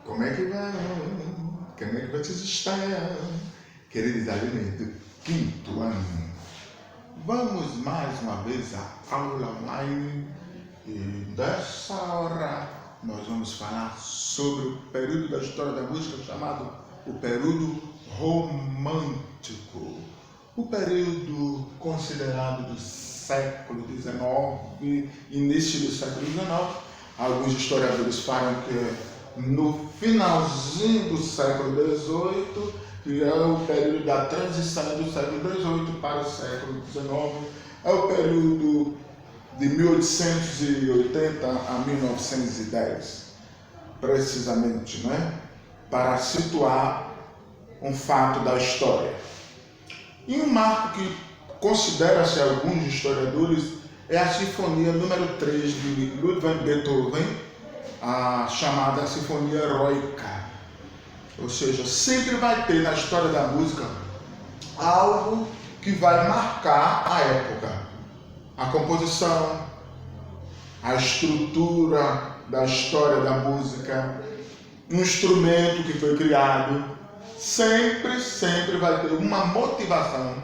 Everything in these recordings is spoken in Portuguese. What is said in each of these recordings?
Como é que vão? Como é que vocês estão? Queridos alunos do quinto ano, vamos mais uma vez à aula online e dessa hora nós vamos falar sobre o período da história da música chamado o período romântico. O período considerado do século XIX, início do século XIX. Alguns historiadores falam que no finalzinho do século XVIII, que é o período da transição do século XVIII para o século XIX, é o período de 1880 a 1910, precisamente, né? Para situar um fato da história. E um marco que considera-se alguns historiadores é a Sinfonia número 3 de Ludwig van Beethoven, a chamada Sinfonia Heroica. Ou seja, sempre vai ter na história da música algo que vai marcar a época. A composição, a estrutura da história da música, um instrumento que foi criado, sempre vai ter uma motivação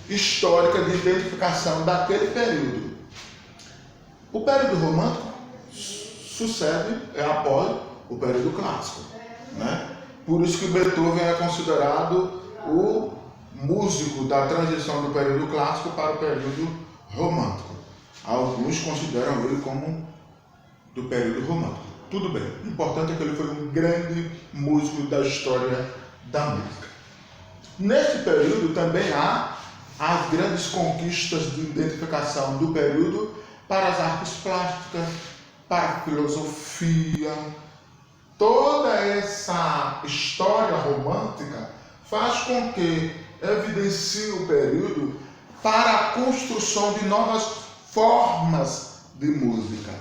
histórica de identificação daquele período. O período romântico sucede após o período clássico, né? Por isso que Beethoven é considerado o músico da transição do período clássico para o período romântico. Alguns consideram ele como do período romântico. Tudo bem, o importante é que ele foi um grande músico da história da música. Nesse período também há as grandes conquistas de identificação do período para as artes plásticas, para a filosofia. Toda essa história romântica faz com que evidencie o período para a construção de novas formas de música.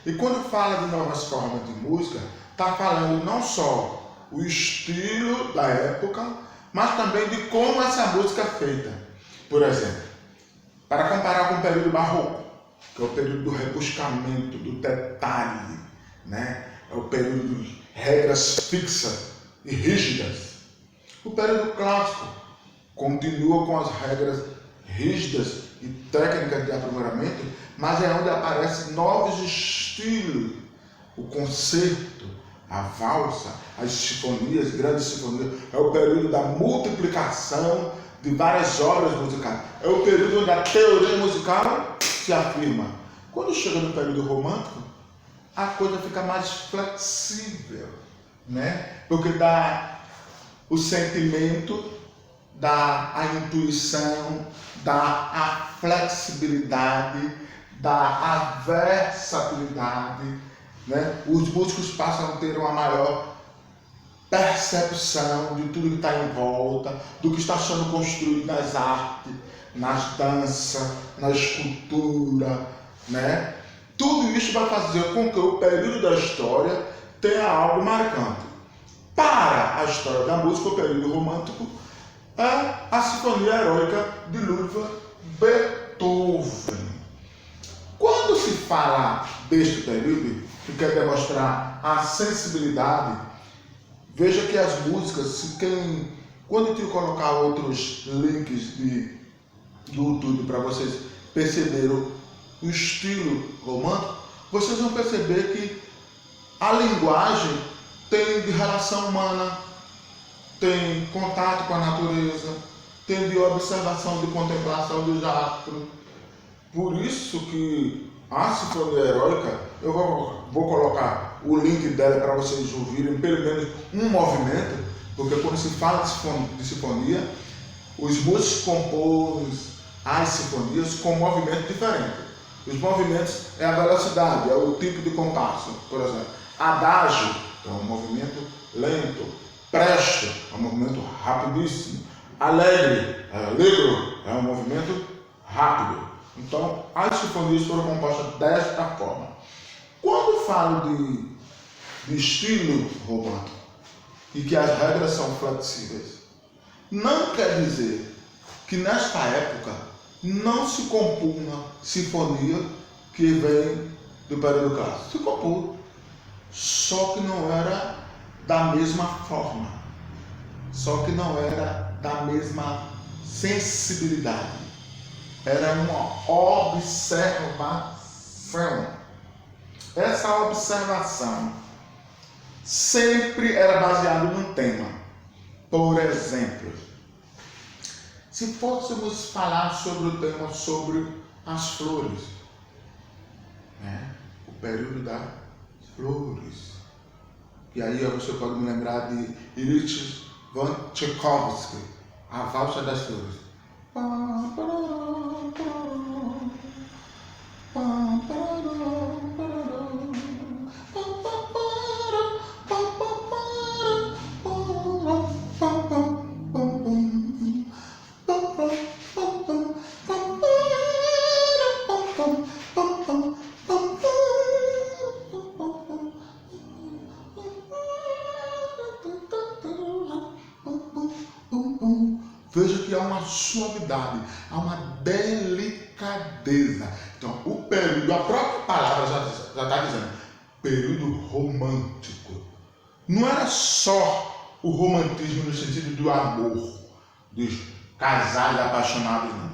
E quando fala de novas formas de música, está falando não só o estilo da época, mas também de como essa música é feita. Por exemplo, para comparar com o período barroco, que é o período do rebuscamento, do detalhe, né? É o período de regras fixas e rígidas. O período clássico continua com as regras rígidas e técnicas de aprimoramento, mas é onde aparecem novos estilos, o concerto, a valsa, as sinfonias, grandes sinfonias. É o período da multiplicação de várias obras musicais. É o período onde a teoria musical se afirma. Quando chega no período romântico, a coisa fica mais flexível, né? Porque dá o sentimento, dá a intuição, dá a flexibilidade, dá a versatilidade, né? Os músicos passam a ter uma maior percepção de tudo que está em volta, do que está sendo construído nas artes, nas danças, na escultura, né? Tudo isso vai fazer com que o período da história tenha algo marcante. Para a história da música, o período romântico é a Sinfonia Heroica de Ludwig Beethoven. Quando se fala deste período, que quer demonstrar a sensibilidade, veja que as músicas, quando eu colocar outros links do YouTube para vocês perceberem o estilo romântico, vocês vão perceber que a linguagem tem de relação humana, tem contato com a natureza, tem de observação, de contemplação dos astros. Por isso que a Sinfonia Heroica, eu vou colocar o link dela para vocês ouvirem pelo menos um movimento, porque quando se fala de sinfonia, os músicos compõem as sinfonias com movimentos diferentes. Os movimentos é a velocidade, é o tipo de compasso. Por exemplo, adágio é um movimento lento, presto é um movimento rapidíssimo, allegro é um movimento rápido. Então, as sinfonias foram compostas desta forma. Quando falo de estilo romântico e que as regras são flexíveis, não quer dizer que nesta época não se compunha sinfonia que vem do período clássico. Se compôs, só que não era da mesma forma, só que não era da mesma sensibilidade. Era uma observação. Essa observação sempre era baseada num tema. Por exemplo, se fôssemos falar sobre o tema sobre as flores, né? O período das flores. E aí você pode me lembrar de Ilyich von Tchaikovsky, A Valsa das Flores. Veja que há uma suavidade, há uma delicadeza. Então, o período, a própria palavra já está dizendo, período romântico. Não era só o romantismo no sentido do amor, dos casais apaixonados, não.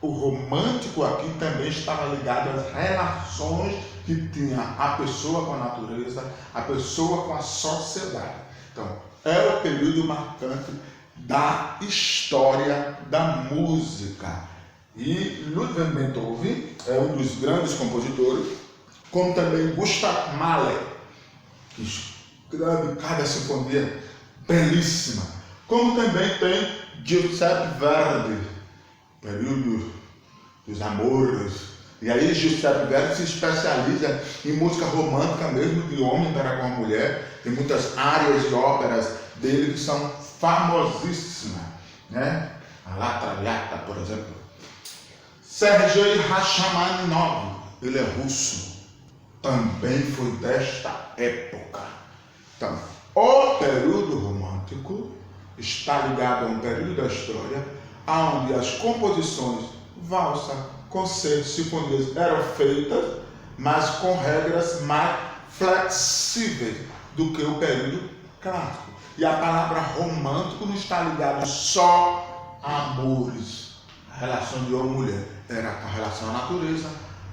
O romântico aqui também estava ligado às relações que tinha a pessoa com a natureza, a pessoa com a sociedade. Então, é o período marcante da história da música. E Ludwig van Beethoven é um dos grandes compositores, como também Gustav Mahler, que escreve cada sinfonia belíssima, como também tem Giuseppe Verdi, período dos amores. E aí Giuseppe Verdi se especializa em música romântica mesmo, de homem para com a mulher. Tem muitas áreas e óperas dele que são famosíssimas, né? A La Traviata, por exemplo. Sergei Rachmaninov, ele é russo, também foi desta época. Então, o período romântico está ligado a um período da história onde as composições, valsa, concertos, sinfonias eram feitas, mas com regras mais flexíveis do que o período clássico. E a palavra romântico não está ligada só a amores, a relação de homem e mulher. Era a relação à natureza,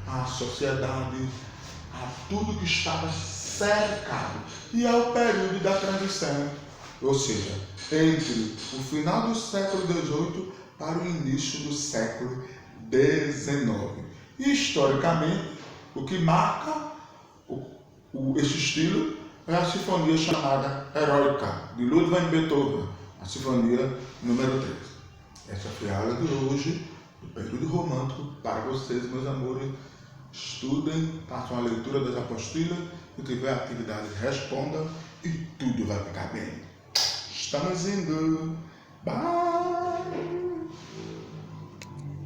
à sociedade, a tudo que estava cercado. E é o período da transição, ou seja, entre o final do século XVIII para o início do século XIX. E historicamente, o que marca esse estilo é a sinfonia chamada Heroica, de Ludwig van Beethoven, a sinfonia número 3. Essa foi a aula de hoje, do período romântico, para vocês, meus amores. Estudem, façam a leitura das apostilas, se tiver atividade, respondam e tudo vai ficar bem. Estamos indo. Bye!